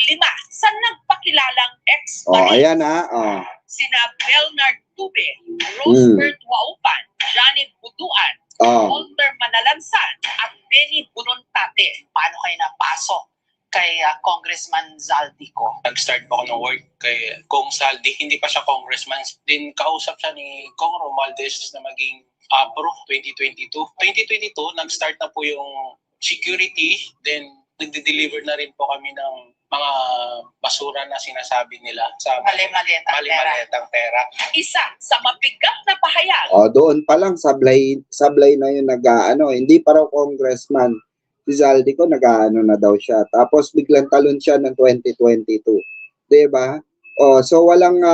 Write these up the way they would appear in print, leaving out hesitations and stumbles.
lima sa nagpakilalang Ayan ha. sina Belnard Tube, Rosebert Waupan, Johnny Buduan, Walter Manalansan, at Benny Bunontate. Paano kayo napasok kay Congressman Zaldico? Nag-start po ako ng work kay Kong Saldi. Hindi pa siya congressman. Then kausap siya ni Kong Romualdez na maging Pro 2022. 2022, nag-start na po yung security. Then nagde-deliver na rin po kami ng mga basura na sinasabi nila sa mali-maletang pera. Isa sa mabigat na pahayag. Doon pa lang sablay na yung hindi pa raw congressman. Si Zaldico nag-aano na daw siya. Tapos biglang talon siya ng 2022. 'Di ba? So walang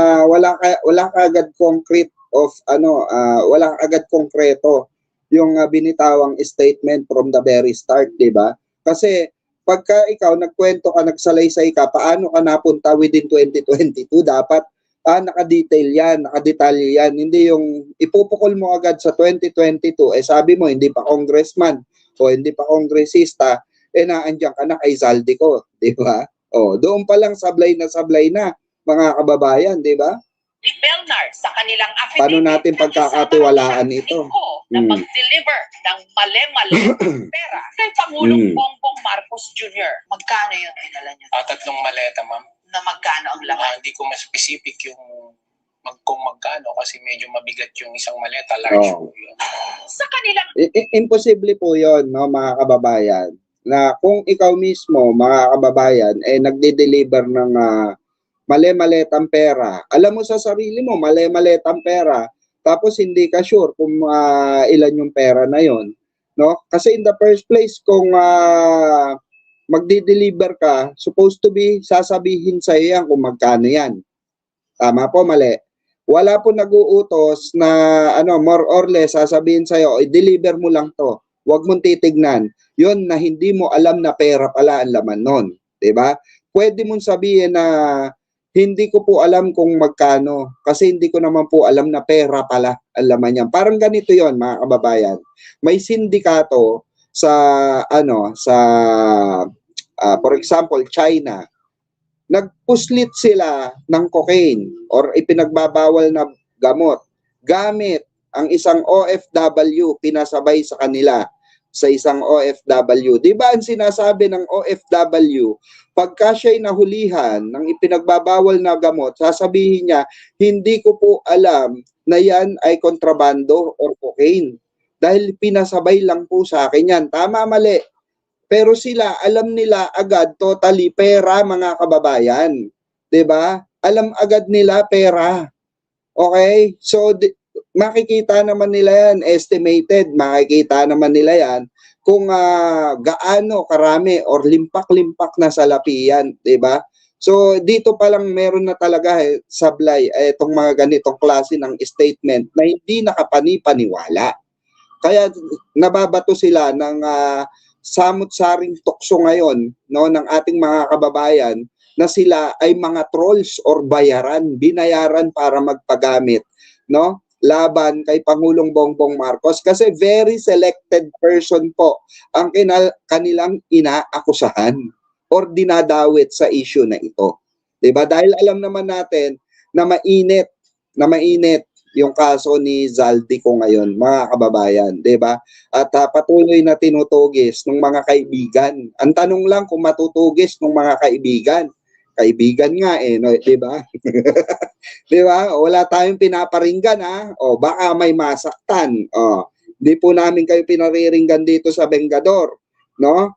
agad concrete of walang agad konkreto yung binitawang statement from the very start, 'di ba? Kasi pagka ikaw nagkwento ka, nagsalaysay ka, paano ka napunta within 2022, dapat naka-detail yan, naka-detalye yan. Hindi yung ipupukol mo agad sa 2022, sabi mo hindi pa congressman o hindi pa kongresista, naandyan ka na kay Zaldico, di ba? Doon pa lang sablay na mga kababayan, di ba? Ni Belnard sa kanilang affidavit. Paano natin pagkakatiwalaan ito? Na mag-deliver ng mali-mali pera kay Pangulong Bongbong Marcos Jr. Magkano yung dinala niyo? 3 maleta, ma'am. Na magkano ang laman? Hindi ko ma-specific yung kung magkano kasi medyo mabigat yung isang maleta, large po yun. Sa kanilang... Imposible po yun, no, mga kababayan, na kung ikaw mismo, mga kababayan, nagde-deliver ng mali-maletang pera. Alam mo sa sarili mo, mali-maletang pera, tapos hindi ka sure kung ilan yung pera na yon, no? Kasi in the first place, kung magdi-deliver ka, supposed to be sasabihin sa iyo yan kung magkano yan. Tama po, mali. Wala po nag-uutos na more or less sasabihin sa iyo, i-deliver mo lang to. Huwag mong titignan. Yon na hindi mo alam na pera pala ang laman nun, 'di ba? Pwede mong sabihin na hindi ko po alam kung magkano kasi hindi ko naman po alam na pera pala ang laman niyan. Parang ganito 'yon, mga kababayan. May sindikato sa for example, China. Nagpuslit sila ng cocaine or ipinagbabawal na gamot gamit ang isang OFW, pinasabay sa kanila sa isang OFW. Di ba ang sinasabi ng OFW, pagka siya'y nahulihan ng ipinagbabawal na gamot, sasabihin niya, hindi ko po alam na yan ay kontrabando or cocaine. Dahil pinasabay lang po sa akin yan. Tama, mali. Pero sila, alam nila agad, totally pera, mga kababayan. 'Di ba? Alam agad nila pera. Okay? So, makikita naman nila yan, estimated, makikita naman nila yan kung gaano karami or limpak-limpak na salapi yan. 'Di ba? So, dito pa lang meron na talaga sablay itong mga ganitong klase ng statement na hindi nakapani-paniwala. Kaya nababato sila ng samut-saring tukso ngayon, no, ng ating mga kababayan na sila ay mga trolls or binayaran para magpagamit, no, laban kay Pangulong Bongbong Marcos kasi very selected person po ang kanilang inaakusahan or dinadawit sa issue na ito. 'Di ba? Dahil alam naman natin na mainit yung kaso ni Zaldico ngayon, mga kababayan, 'di ba? At patuloy na tinutugis ng mga kaibigan. Ang tanong lang kung matutugis ng mga kaibigan. Kaibigan nga no, 'di ba? 'Di ba? Wala tayong pinaparinggan baka may masaktan. Hindi po namin kayo pinariringgan dito sa Bengador, no?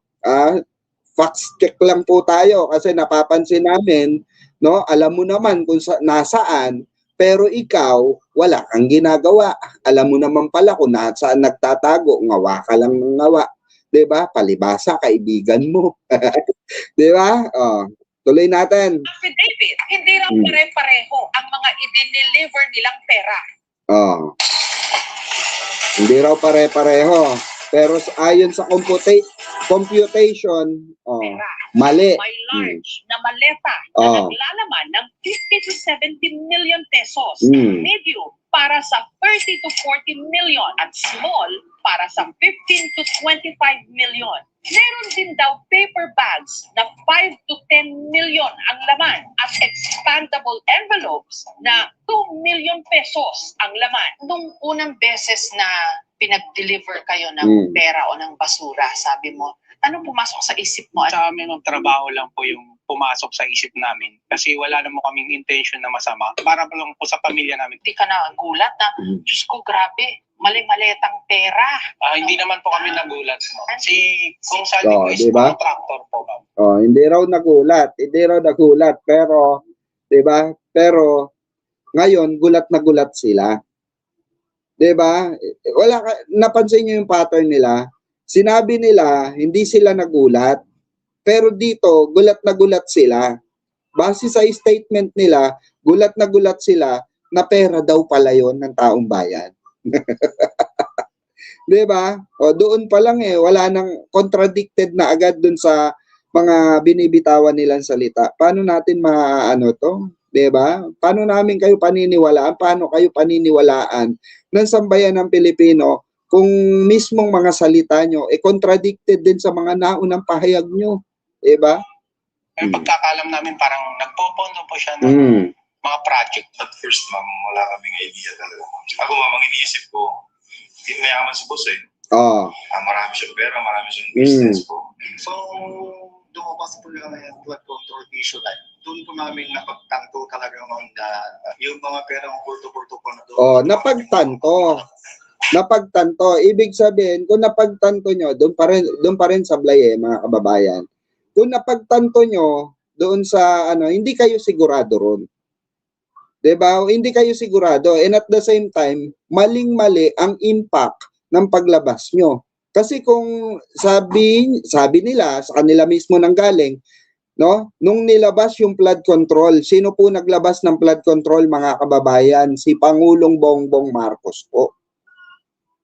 Facts check lang po tayo kasi napapansin namin, no? Alam mo naman kung nasaan. Pero ikaw, wala kang ginagawa. Alam mo naman pala kung saan nagtatago, ngawa ka lang ng ngawa. 'Di ba? Palibasa, kaibigan mo. 'Di ba? Tuloy natin. Affidavit, hindi lang pare-pareho ang mga i-deliver nilang pera. Hindi raw pare-pareho. Pero ayon sa computation, mali. May large na maleta na naglalaman ng 50 to 70 million pesos. Medium para sa 30 to 40 million at small para sa 15 to 25 million. Meron din daw paper bags na 5 to 10 million ang laman at expandable envelopes na 2 million pesos ang laman. Nung unang beses na pinag-deliver kayo ng pera o ng basura, sabi mo, anong pumasok sa isip mo? Sa amin, ng trabaho lang po yung pumasok sa isip namin. Kasi wala naman kaming intention na masama. Para pa lang po sa pamilya namin. Hindi ka na gulat na, Diyos ko, grabe, mali-malitang pera. Hindi naman po kami nagulat. No? Si Kung Saldi po is diba? contractor po. Hindi raw nagulat, pero 'di ba? Pero ngayon gulat na gulat sila. 'Di ba? Napansin niyo yung pattern nila. Sinabi nila hindi sila nagulat, pero dito gulat na gulat sila. Base sa statement nila, gulat na gulat sila na pera daw pala 'yon ng taong bayan. 'Di ba? Doon pa lang wala nang contradicted na agad doon sa mga binibitawan nilang salita. Paano natin maano to? 'Di ba? Paano namin kayo paniniwalaan? Paano kayo paniniwalaan ng sambayan ng Pilipino kung mismong mga salita nyo contradicted din sa mga naunang pahayag nyo? 'Di ba? Yung pagkakalam namin parang nagpopondo po siya ng mga project. At first, ma'am, wala kaming idea talaga. Ako, ma'am, ang iniisip ko, mayaman si boss marami siyang pera, marami siyang business po. So, lumabas po yung flood control issue doon po namin napagtanto talaga yung mga perang bulto-bulto po na doon. Napagtanto. Ibig sabihin, kung napagtanto nyo, doon pa rin sablay mga kababayan. Kung napagtanto nyo, doon sa hindi kayo sigurado ron. 'Di ba? Hindi kayo sigurado, and at the same time, maling-mali ang impact ng paglabas nyo. Kasi kung sabi nila sa kanila mismo nanggaling, no? Nung nilabas yung flood control, sino po naglabas ng flood control, mga kababayan? Si Pangulong Bongbong Marcos po.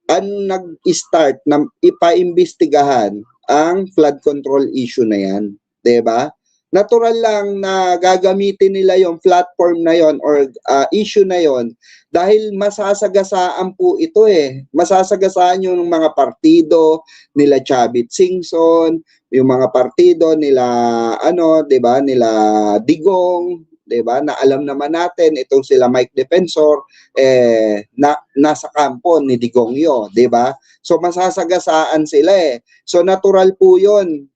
Ang nag-start na ipaimbestigahan ang flood control issue na yan, 'di ba? Natural lang na gagamitin nila yung platform na yon or issue na yon dahil masasagasaan po ito Masasagasaan yung mga partido nila Chavit Singson, yung mga partido nila 'di ba, nila Digong, 'di ba? Na alam naman natin itong sila Mike Defensor nasa kampo ni Digong 'di ba? So masasagasaan sila So natural po 'yon.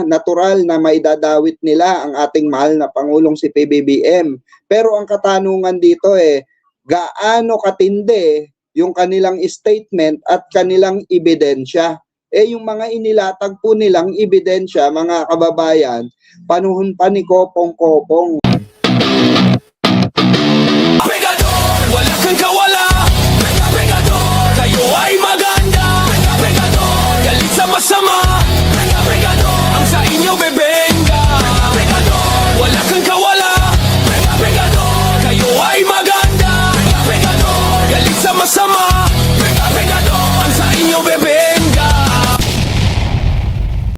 Natural na maidadawit nila ang ating mahal na Pangulong si PBBM. Pero ang katanungan dito gaano katindi yung kanilang statement at kanilang ebidensya. Yung mga inilatag po nilang ebidensya, mga kababayan, panahon pa ni Kopong-Kopong.